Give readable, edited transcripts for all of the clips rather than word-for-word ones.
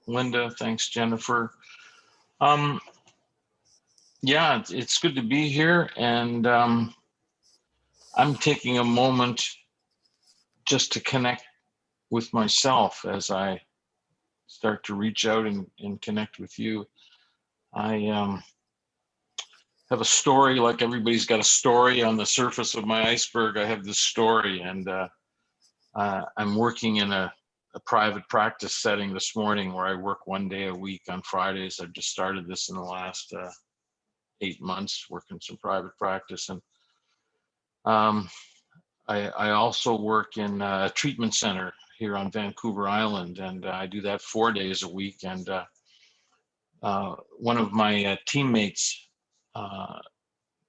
Linda. Thanks, Jennifer. Yeah, it's good to be here, and I'm taking a moment just to connect with myself as I start to reach out and connect with you. I have a story, like everybody's got a story on the surface of my iceberg. I have this story, and I'm working in a private practice setting this morning where I work 1 day a week on Fridays. I've just started this in the last 8 months, working some private practice. And I also work in a treatment center here on Vancouver Island, and I do that 4 days a week. And one of my teammates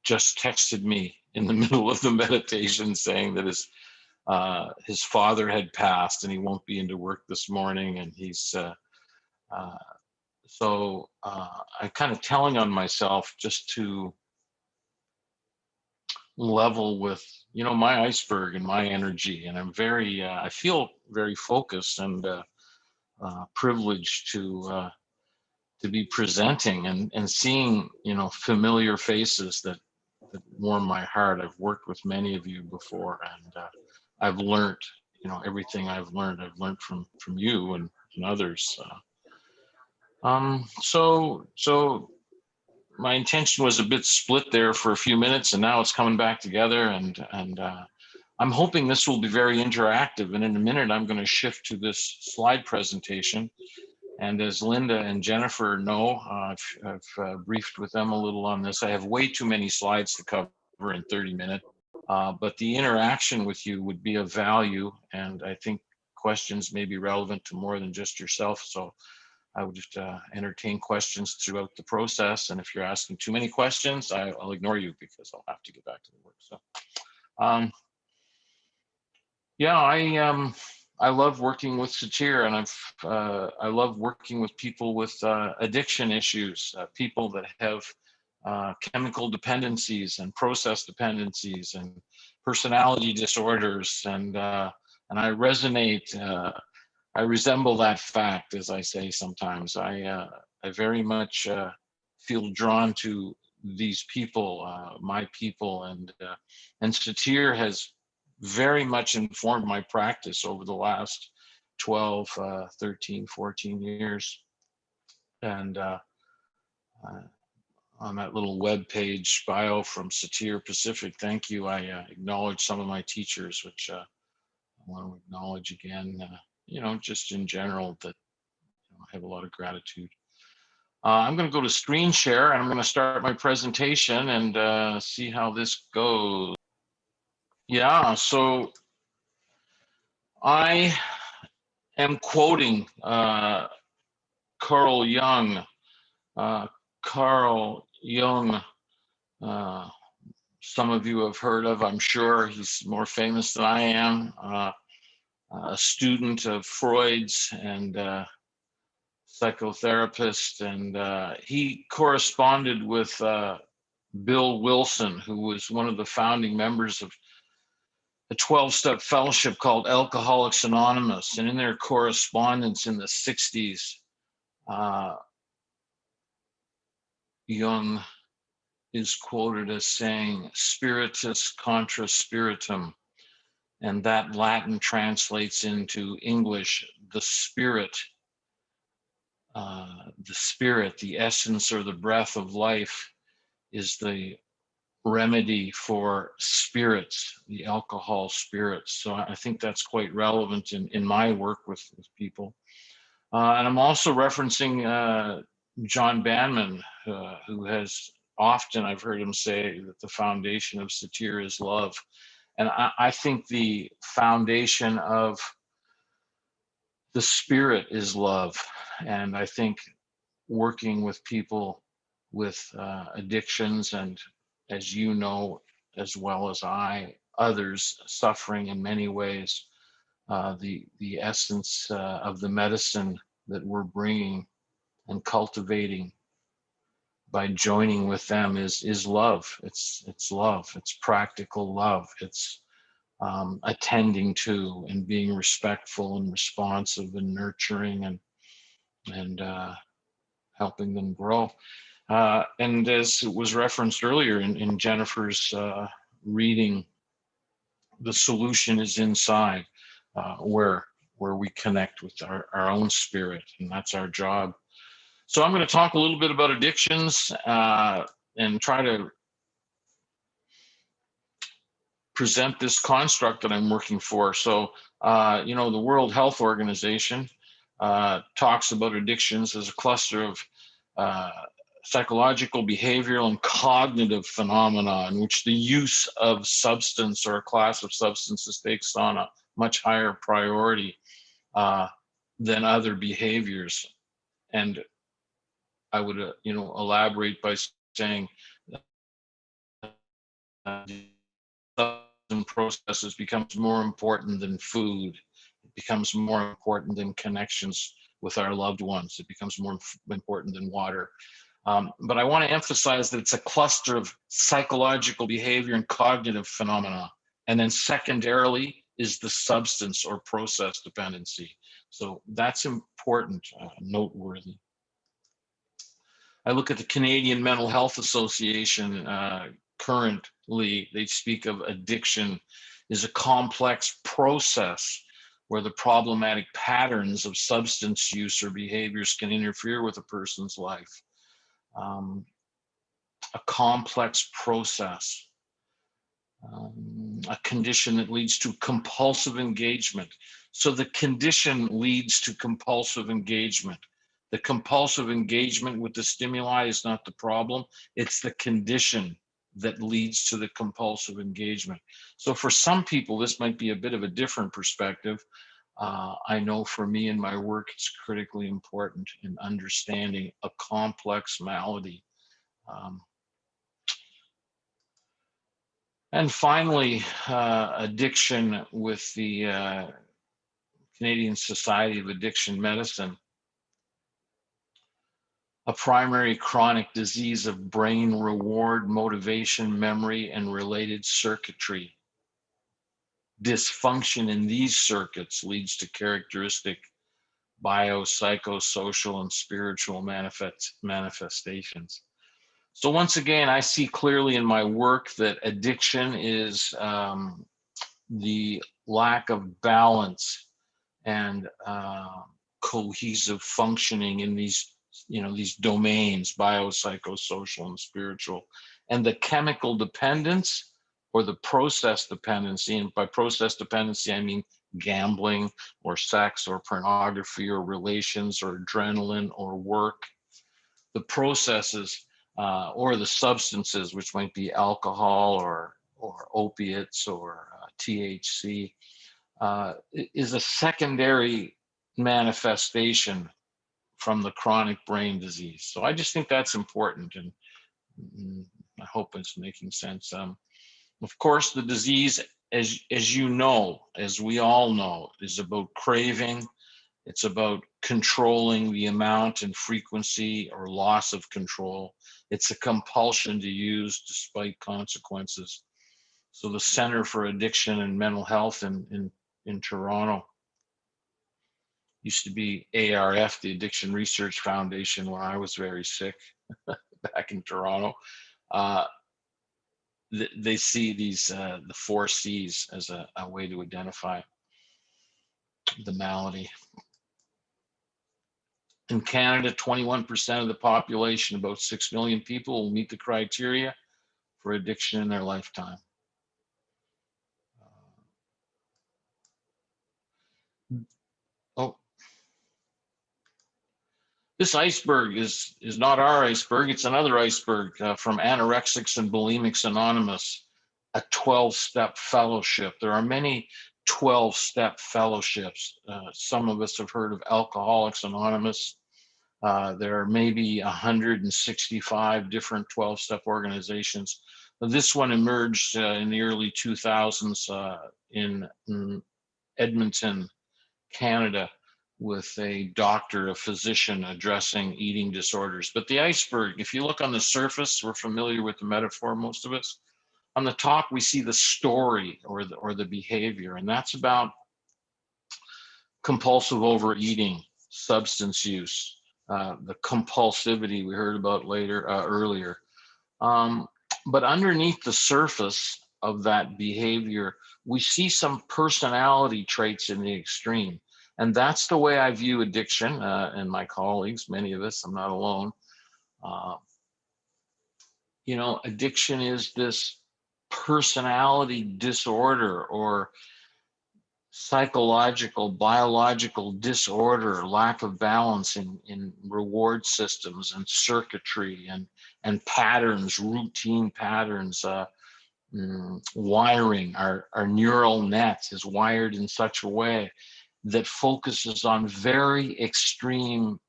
just texted me in the middle of the meditation saying that his father had passed and he won't be into work this morning, and he's so I'm kind of telling on myself just to level with my iceberg and my energy, and I'm very I feel very focused and privileged to be presenting and seeing familiar faces that warm my heart. I've worked with many of you before, and I've learned everything I've learned from you and others. So my intention was a bit split there for a few minutes, and now it's coming back together, and I'm hoping this will be very interactive. And in a minute, I'm going to shift to this slide presentation. And as Linda and Jennifer know, I've briefed with them a little on this. I have way too many slides to cover in 30 minutes, but the interaction with you would be of value, and I think questions may be relevant to more than just yourself. So I would just entertain questions throughout the process, and if you're asking too many questions, I'll ignore you because I'll have to get back to the work. So yeah, I love working with Satir, and I love working with people with addiction issues, people that have chemical dependencies and process dependencies and personality disorders, and I resonate. I resemble that fact, as I say sometimes. I very much feel drawn to these people, my people, and Satir has very much informed my practice over the last 12, 13, 14 years. And on that little web page bio from Satir Pacific, thank you. I acknowledge some of my teachers, which I want to acknowledge again, just in general, that I have a lot of gratitude. I'm going to go to screen share, and I'm going to start my presentation and see how this goes. Yeah, so I am quoting Carl Jung. Carl Jung, some of you have heard of, I'm sure. He's more famous than I am. A student of Freud's and psychotherapist, and he corresponded with Bill Wilson, who was one of the founding members of a 12-step fellowship called Alcoholics Anonymous. And in their correspondence in the 60s, Jung is quoted as saying, Spiritus Contra Spiritum, and that Latin translates into English, the spirit, the essence or the breath of life is the remedy for spirits, the alcohol spirits. So I think that's quite relevant in my work with people. And I'm also referencing John Banmen, who has often, I've heard him say that the foundation of Satir is love. And I think the foundation of the spirit is love. And I think working with people with addictions, and as you know, as well as others suffering in many ways, the essence of the medicine that we're bringing and cultivating by joining with them is love. It's love. It's practical love. It's attending to and being respectful and responsive and nurturing, and and helping them grow. And as it was referenced earlier in Jennifer's reading, the solution is inside, where we connect with our own spirit, and that's our job. So I'm going to talk a little bit about addictions and try to present this construct that I'm working for. So, you know, the World Health Organization talks about addictions as a cluster of psychological, behavioral, and cognitive phenomena in which the use of substance or a class of substances takes on a much higher priority than other behaviors. And I would, you know, elaborate by saying and processes becomes more important than food. It becomes more important than connections with our loved ones. It becomes more important than water. But I want to emphasize that it's a cluster of psychological behavior and cognitive phenomena. And then secondarily is the substance or process dependency. So that's important, noteworthy. I look at the Canadian Mental Health Association. Currently, they speak of addiction as a complex process where the problematic patterns of substance use or behaviors can interfere with a person's life. A complex process, a condition that leads to compulsive engagement. So the condition leads to compulsive engagement. The compulsive engagement with the stimuli is not the problem, it's the condition that leads to the compulsive engagement. So for some people, this might be a bit of a different perspective. I know for me in my work, it's critically important in understanding a complex malady. And finally, addiction with the Canadian Society of Addiction Medicine, a primary chronic disease of brain reward, motivation, memory, and related circuitry. Dysfunction in these circuits leads to characteristic biopsychosocial and spiritual manifestations. So once again, I see clearly in my work that addiction is the lack of balance and cohesive functioning in these, you know, these domains, biopsychosocial and spiritual, and the chemical dependence or the process dependency. And by process dependency, I mean gambling or sex or pornography or relations or adrenaline or work. The processes or the substances, which might be alcohol or opiates or THC, is a secondary manifestation from the chronic brain disease. So I just think that's important, and I hope it's making sense. Of course, the disease, as you know, as we all know, is about craving. It's about controlling the amount and frequency or loss of control. It's a compulsion to use despite consequences. So the Center for Addiction and Mental Health in Toronto used to be ARF, the Addiction Research Foundation, when I was very sick back in Toronto. They see these the 4 C's as a way to identify the malady. In Canada, 21% of the population, about 6 million people, will meet the criteria for addiction in their lifetime. This iceberg is not our iceberg, it's another iceberg from Anorexics and Bulimics Anonymous, a 12-step fellowship. There are many 12-step fellowships. Some of us have heard of Alcoholics Anonymous. There are maybe 165 different 12-step organizations. This one emerged in the early 2000s in Edmonton, Canada, with a doctor, a physician addressing eating disorders. But the iceberg, if you look on the surface, we're familiar with the metaphor, most of us. On the top, we see the story or the behavior, and that's about compulsive overeating. substance use, the compulsivity we heard about earlier. But underneath the surface of that behavior, we see some personality traits in the extreme. And that's the way I view addiction, and my colleagues, many of us, I'm not alone. You know, addiction is this personality disorder or psychological, biological disorder, lack of balance in reward systems and circuitry and patterns, routine patterns, wiring. Our neural net is wired in such a way that focuses on very extremes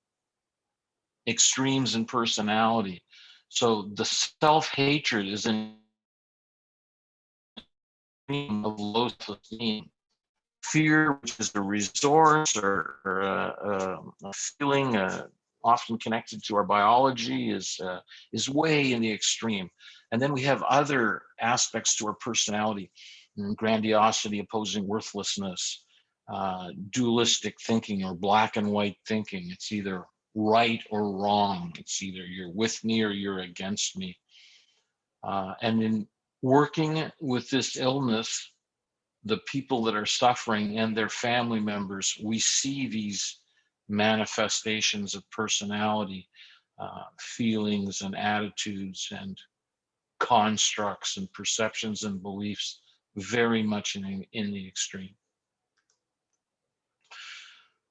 in personality. So the self-hatred is an extreme of low self-esteem. Fear, which is a resource or a feeling often connected to our biology, is way in the extreme. And then we have other aspects to our personality: grandiosity opposing worthlessness, dualistic thinking or black and white thinking. It's either right or wrong. It's either you're with me or you're against me. And in working with this illness, the people that are suffering and their family members, we see these manifestations of personality, feelings and attitudes and constructs and perceptions and beliefs very much in the extreme.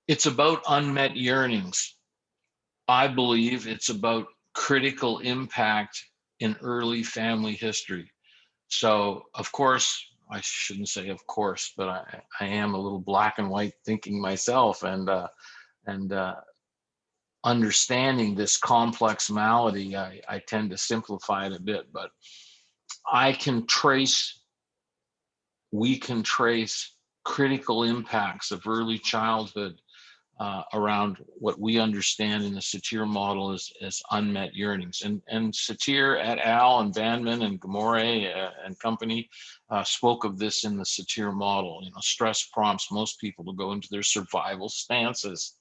It's about unmet yearnings. I believe it's about critical impact in early family history. So, of course, I shouldn't say of course, but I am a little black and white thinking myself, and understanding this complex malady, I tend to simplify it a bit, but we can trace critical impacts of early childhood around what we understand in the Satir model as unmet yearnings. And Satir et al. And Banmen and Gamore and company spoke of this in the Satir model. You know, stress prompts most people to go into their survival stances.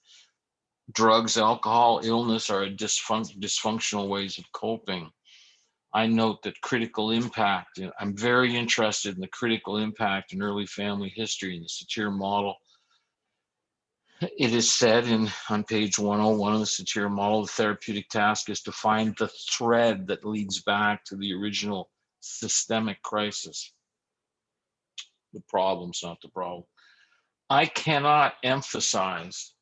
Drugs, alcohol, illness are dysfunctional ways of coping. I note that critical impact, I'm very interested in the critical impact in early family history in the Satir model. It is said on page 101 of the Satir model, the therapeutic task is to find the thread that leads back to the original systemic crisis. The problem's not the problem. I cannot emphasize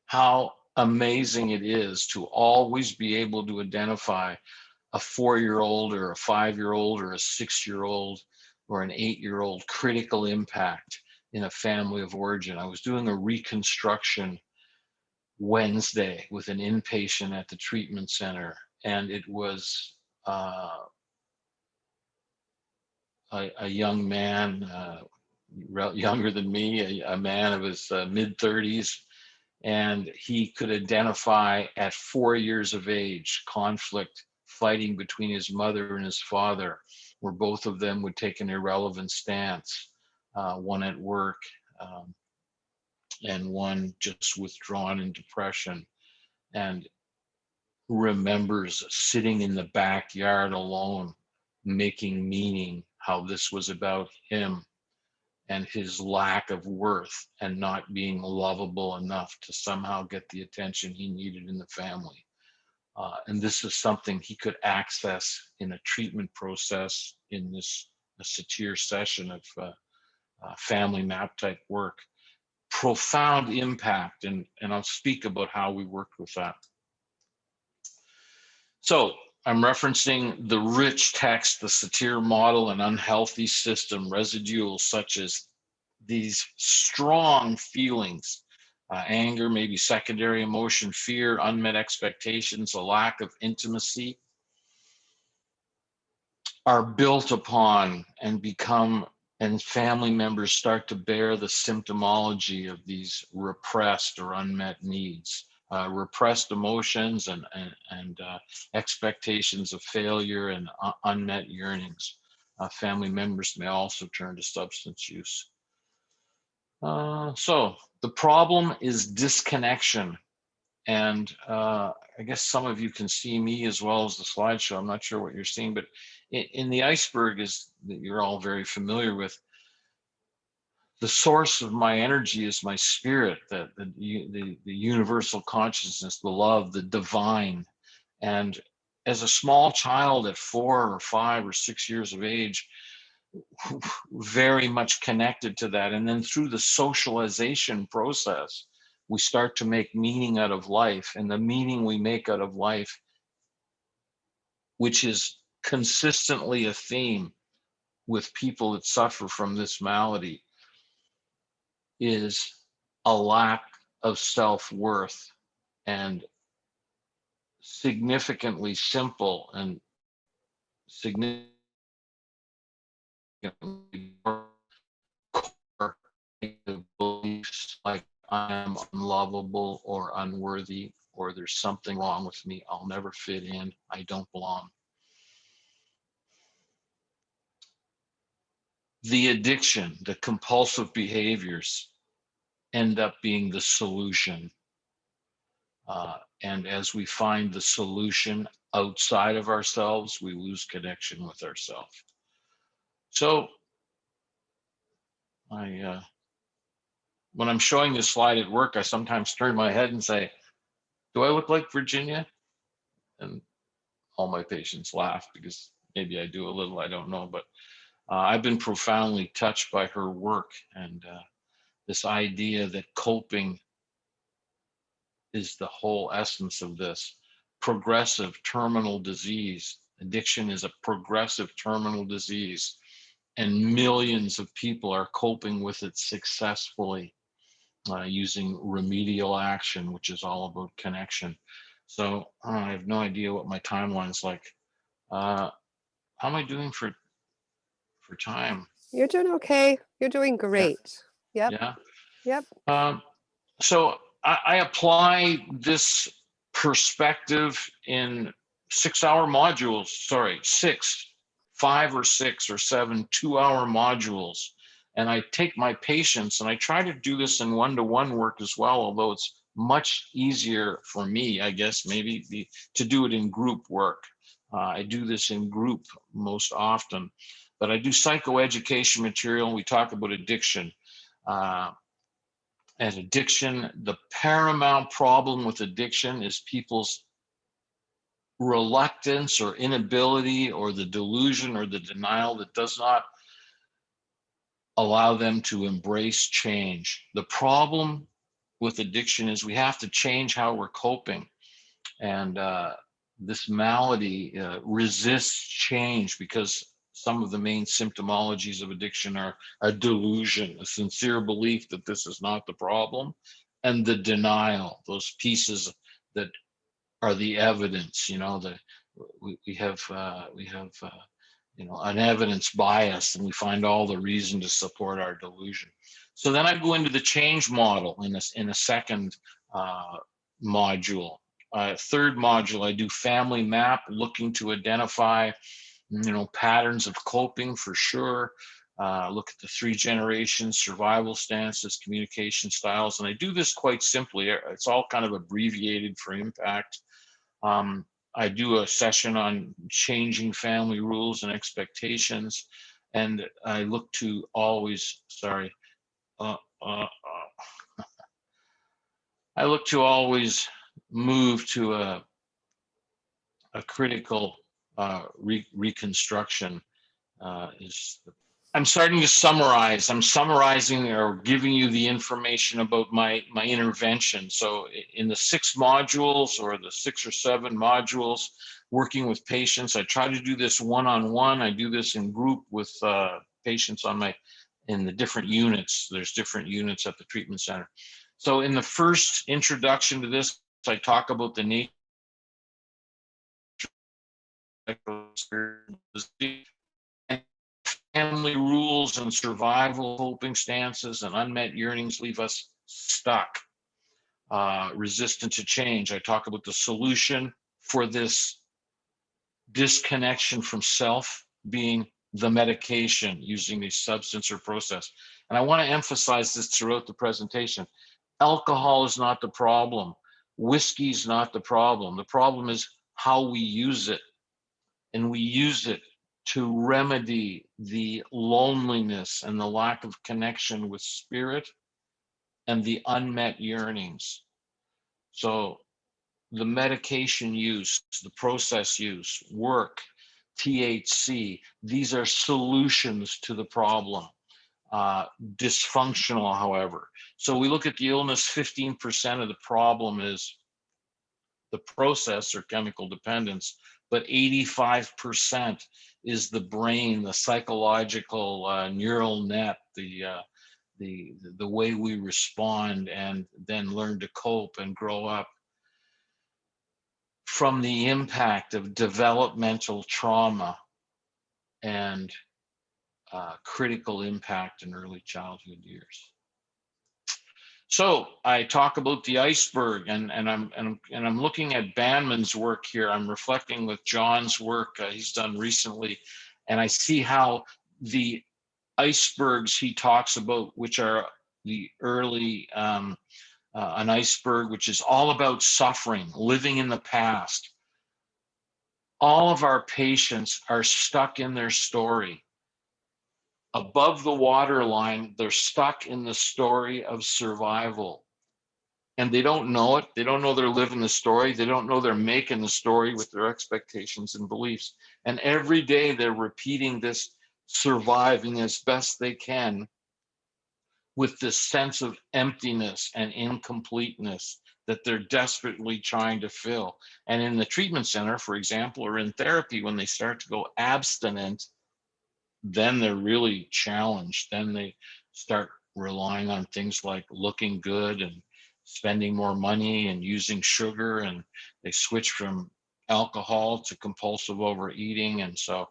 how amazing it is to always be able to identify a 4-year-old or a 5-year-old or a 6-year-old or an 8-year-old critical impact in a family of origin. I was doing a reconstruction Wednesday with an inpatient at the treatment center, and it was a young man, younger than me, a man of his mid-30s, and he could identify at 4 years of age conflict, fighting between his mother and his father, where both of them would take an irrelevant stance, one at work and one just withdrawn in depression, and remembers sitting in the backyard alone, making meaning how this was about him and his lack of worth and not being lovable enough to somehow get the attention he needed in the family. And this is something he could access in a treatment process in this Satir session of family map type work. Profound impact, and I'll speak about how we worked with that. So I'm referencing the rich text, the Satir model, an unhealthy system, residuals such as these strong feelings, anger, maybe secondary emotion, fear, unmet expectations, a lack of intimacy, are built upon and family members start to bear the symptomology of these repressed or unmet needs, repressed emotions and expectations of failure and unmet yearnings. Family members may also turn to substance use. So the problem is disconnection. And I guess some of you can see me as well as the slideshow. I'm not sure what you're seeing, but in the iceberg is that you're all very familiar with. The source of my energy is my spirit, the universal consciousness, the love, the divine. And as a small child at 4 or 5 or 6 years of age, very much connected to that. And then through the socialization process, we start to make meaning out of life. And the meaning we make out of life, which is consistently a theme with people that suffer from this malady, is a lack of self-worth, and significantly simple and significantly core beliefs like I am unlovable or unworthy, or there's something wrong with me, I'll never fit in, I don't belong. The addiction, the compulsive behaviors end up being the solution. And as we find the solution outside of ourselves, we lose connection with ourselves. So when I'm showing this slide at work, I sometimes turn my head and say, do I look like Virginia? And all my patients laugh, because maybe I do a little, I don't know. But I've been profoundly touched by her work, and this idea that coping is the whole essence of this. Progressive terminal disease. Addiction is a progressive terminal disease, and millions of people are coping with it successfully using remedial action, which is all about connection. So I have no idea what my timeline's like. How am I doing for time? You're doing okay. You're doing great. Yeah. Yep. Yeah. Yep. So I apply this perspective in 6-hour modules, sorry, 5 or 6 or 7 2-hour modules. And I take my patients, and I try to do this in one-to-one work as well, although it's much easier for me, I guess, maybe to do it in group work. I do this in group most often, but I do psychoeducation material, and we talk about addiction. And addiction, the paramount problem with addiction is people's reluctance or inability, or the delusion or the denial that does not allow them to embrace change. The problem with addiction is we have to change how we're coping. And this malady resists change, because some of the main symptomologies of addiction are a delusion, a sincere belief that this is not the problem, and the denial, those pieces that are the evidence. You know, we have an evidence bias, and we find all the reason to support our delusion. So then I go into the change model in a second module. Third module, I do family map, looking to identify, patterns of coping for sure. Look at the 3 generations, survival stances, communication styles. And I do this quite simply. It's all kind of abbreviated for impact. I do a session on changing family rules and expectations. And I look to always, I look to always move to a critical reconstruction. I'm starting to summarize. I'm summarizing or giving you the information about my intervention. So in the 6 modules, or the 6 or 7 modules, working with patients, I try to do this one-on-one. I do this in group with patients in the different units. There's different units at the treatment center. So in the first introduction to this, I talk about the nature of family rules and survival coping stances and unmet yearnings leave us stuck, resistant to change. I talk about the solution for this disconnection from self being the medication, using the substance or process. And I want to emphasize this throughout the presentation. Alcohol is not the problem. Whiskey is not the problem. The problem is how we use it. And we use it to remedy the loneliness and the lack of connection with spirit and the unmet yearnings. So the medication use, the process use, work, THC, these are solutions to the problem. Dysfunctional, however. So we look at the illness, 15% of the problem is the process or chemical dependence, but 85% is the brain, the psychological neural net, the way we respond and then learn to cope and grow up from the impact of developmental trauma and critical impact in early childhood years. So I talk about the iceberg, and I'm looking at Banmen's work here. I'm reflecting with John's work he's done recently, and I see how the icebergs he talks about, which are the early an iceberg, which is all about suffering, living in the past. All of our patients are stuck in their story. Above the waterline, they're stuck in the story of survival. And they don't know it. They don't know they're living the story. They don't know they're making the story with their expectations and beliefs. And every day they're repeating this, surviving as best they can with this sense of emptiness and incompleteness that they're desperately trying to fill. And in the treatment center, for example, or in therapy, when they start to go abstinent, then they're really challenged. Then they start relying on things like looking good and spending more money and using sugar, and they switch from alcohol to compulsive overeating. And so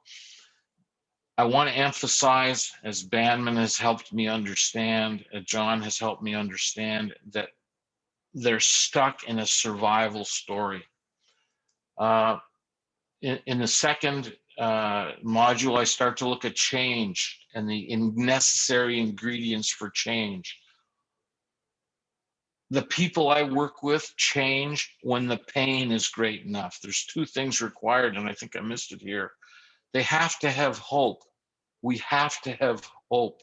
I want to emphasize, as Banmen has helped me understand, John has helped me understand, that they're stuck in a survival story. In the second module, I start to look at change and the necessary ingredients for change. The people I work with change when the pain is great enough. There's two things required, and I think I missed it here. They have to have hope. We have to have hope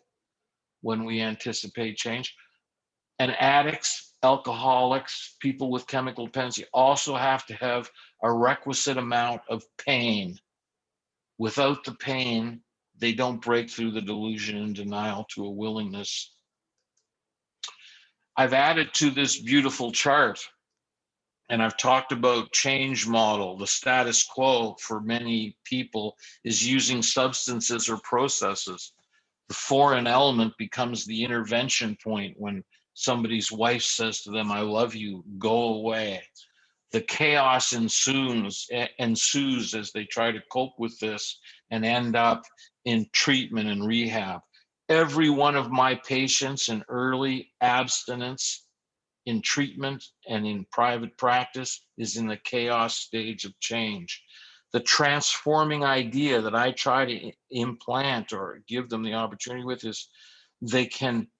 when we anticipate change. And addicts, alcoholics, people with chemical dependency also have to have a requisite amount of pain. Without the pain, they don't break through the delusion and denial to a willingness. I've added to this beautiful chart, and I've talked about change model. The status quo for many people is using substances or processes. The foreign element becomes the intervention point when somebody's wife says to them, "I love you, go away." The chaos ensues as they try to cope with this and end up in treatment and rehab. Every one of my patients in early abstinence, in treatment and in private practice, is in the chaos stage of change. The transforming idea that I try to implant or give them the opportunity with is they can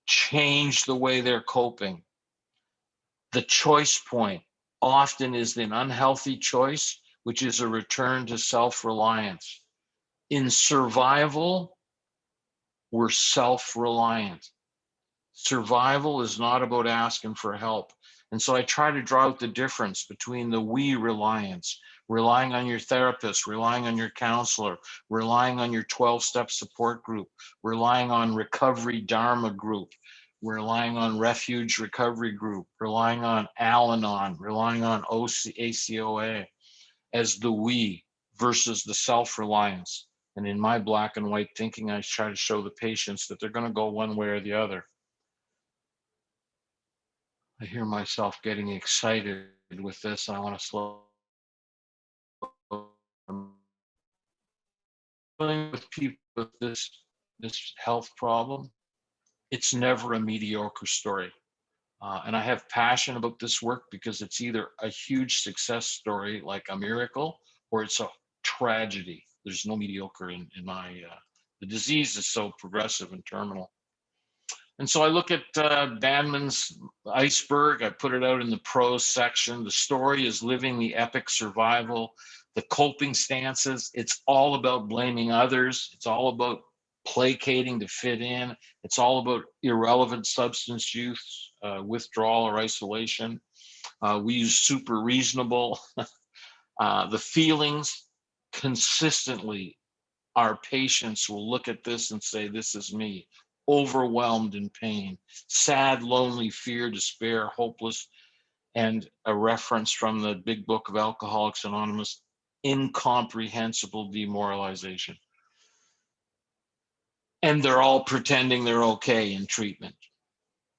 change the way they're coping. The choice point often is an unhealthy choice, which is a return to self-reliance. In survival, we're self-reliant. Survival is not about asking for help. And so I try to draw out the difference between the we reliance, relying on your therapist, relying on your counselor, relying on your 12-step support group, relying on recovery Dharma group, relying on refuge recovery group, relying on Al-Anon, relying on ACOA as the we versus the self-reliance. And in my black and white thinking, I try to show the patients that they're going to go one way or the other. I hear myself getting excited with this. I want to slow with people with this health problem. It's never a mediocre story. And I have passion about this work because it's either a huge success story like a miracle, or it's a tragedy. There's no mediocre in my, the disease is so progressive and terminal. And so I look at Banmen's iceberg. I put it out in the prose section. The story is living the epic survival, the coping stances. It's all about blaming others. It's all about placating to fit in. It's all about irrelevant substance use, withdrawal or isolation. We use super reasonable. The feelings consistently, our patients will look at this and say, this is me, overwhelmed in pain, sad, lonely, fear, despair, hopeless, and a reference from the big book of Alcoholics Anonymous, incomprehensible demoralization. And they're all pretending they're okay in treatment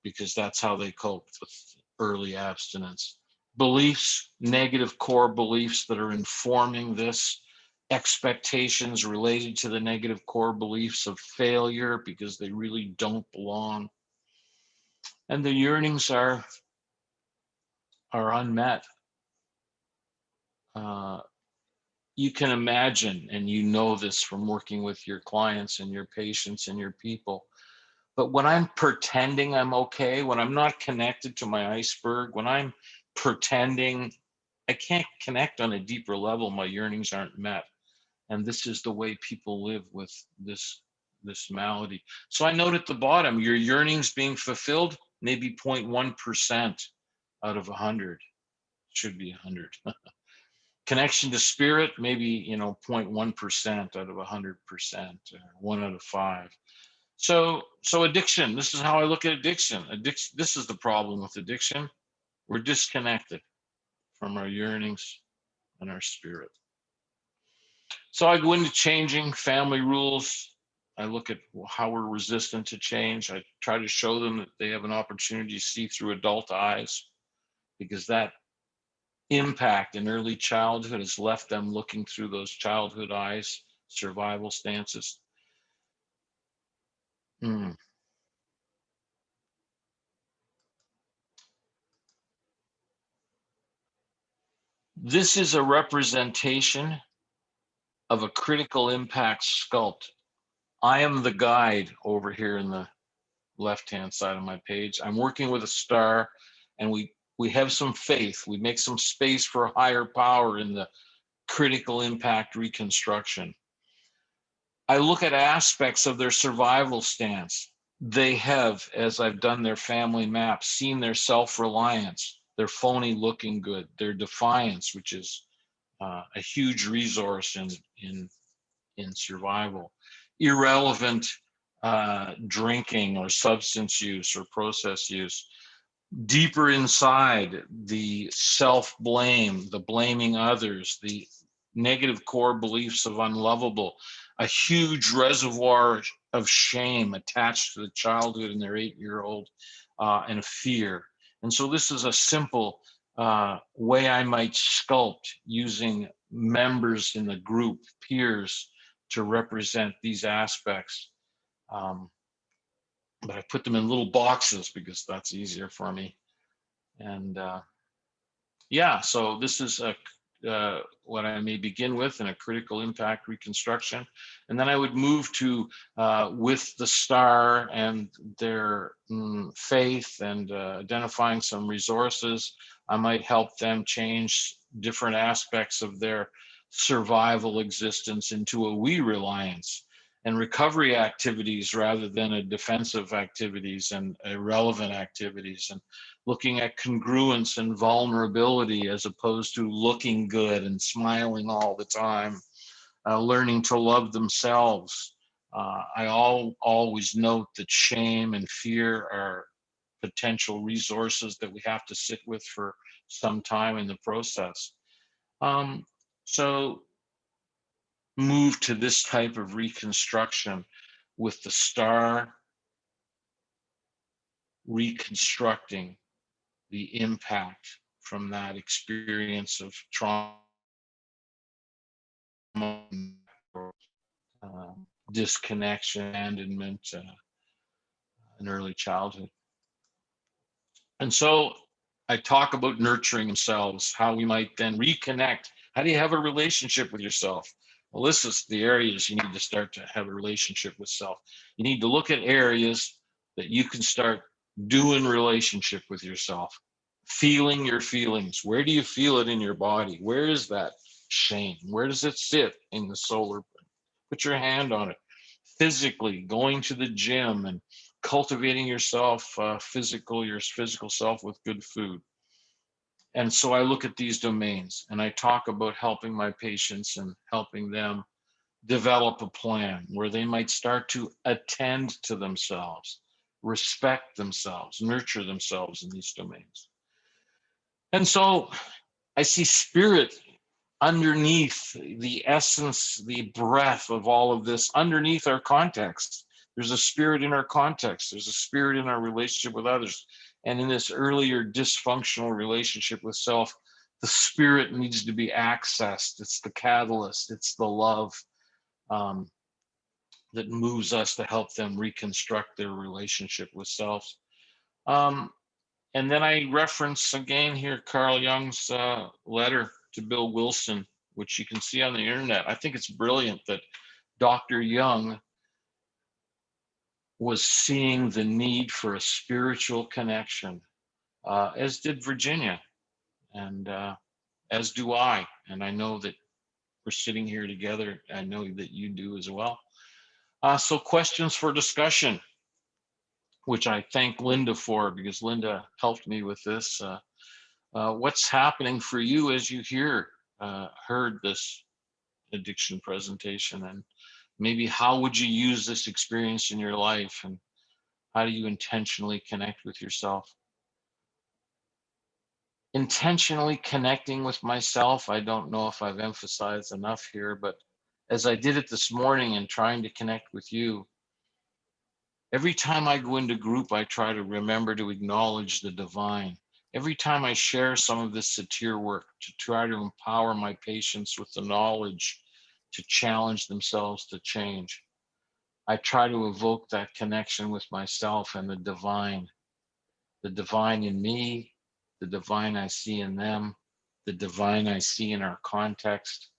because that's how they coped with early abstinence. Beliefs, negative core beliefs that are informing this, expectations related to the negative core beliefs of failure because they really don't belong. And the yearnings are unmet. You can imagine, and you know this from working with your clients and your patients and your people, but when I'm pretending I'm okay, when I'm not connected to my iceberg, when I'm pretending I can't connect on a deeper level, my yearnings aren't met. And this is the way people live with this malady. So I note at the bottom, your yearnings being fulfilled, maybe 0.1% out of 100. Should be 100. Connection to spirit, maybe 0.1% out of 100%, or 1 out of 5. So addiction, this is how I look at addiction. This is the problem with addiction. We're disconnected from our yearnings and our spirit. So I go into changing family rules. I look at how we're resistant to change. I try to show them that they have an opportunity to see through adult eyes, because that impact in early childhood has left them looking through those childhood eyes, survival stances. This is a representation of a critical impact sculpt. I am the guide over here in the left-hand side of my page. I'm working with a star, and we have some faith. We make some space for a higher power in the critical impact reconstruction. I look at aspects of their survival stance. They have, as I've done their family map, seen their self-reliance, their phony looking good, their defiance, which is a huge resource in survival. Irrelevant drinking or substance use or process use. Deeper inside, the self-blame, the blaming others, the negative core beliefs of unlovable, a huge reservoir of shame attached to the childhood and their 8-year-old, and fear. And so this is a simple way I might sculpt using members in the group, peers, to represent these aspects. But I put them in little boxes because that's easier for me. And yeah, so this is what I may begin with in a critical impact reconstruction. And then I would move to, with the star and their faith and identifying some resources, I might help them change different aspects of their survival existence into a we reliance and recovery activities rather than a defensive activities and irrelevant activities, and looking at congruence and vulnerability as opposed to looking good and smiling all the time, learning to love themselves. I always note that shame and fear are potential resources that we have to sit with for some time in the process. So move to this type of reconstruction with the star reconstructing the impact from that experience of trauma, disconnection, abandonment in early childhood. And so I talk about nurturing themselves, how we might then reconnect. How do you have a relationship with yourself? Well, this is the areas you need to start to have a relationship with self. You need to look at areas that you can start doing relationship with yourself, feeling your feelings. Where do you feel it in your body? Where is that shame? Where does it sit in the solar? Put your hand on it. Physically, going to the gym and cultivating yourself, your physical self with good food. And so I look at these domains and I talk about helping my patients and helping them develop a plan where they might start to attend to themselves, respect themselves, nurture themselves in these domains. And so I see spirit underneath the essence, the breath of all of this, underneath our context. There's a spirit in our context. There's a spirit in our relationship with others. And in this earlier dysfunctional relationship with self, the spirit needs to be accessed. It's the catalyst. It's the love that moves us to help them reconstruct their relationship with self. And then I reference again here Carl Jung's letter to Bill Wilson, which you can see on the internet. I think it's brilliant that Dr. Jung was seeing the need for a spiritual connection, as did Virginia, and as do I. And I know that we're sitting here together. I know that you do as well. So questions for discussion, which I thank Linda for, because Linda helped me with this. What's happening for you as you heard this addiction presentation, and maybe how would you use this experience in your life, and how do you intentionally connect with yourself? Intentionally connecting with myself, I don't know if I've emphasized enough here, but as I did it this morning and trying to connect with you, every time I go into group, I try to remember to acknowledge the divine. Every time I share some of this satir work to try to empower my patients with the knowledge to challenge themselves to change, I try to evoke that connection with myself and the divine in me, the divine I see in them, the divine I see in our context,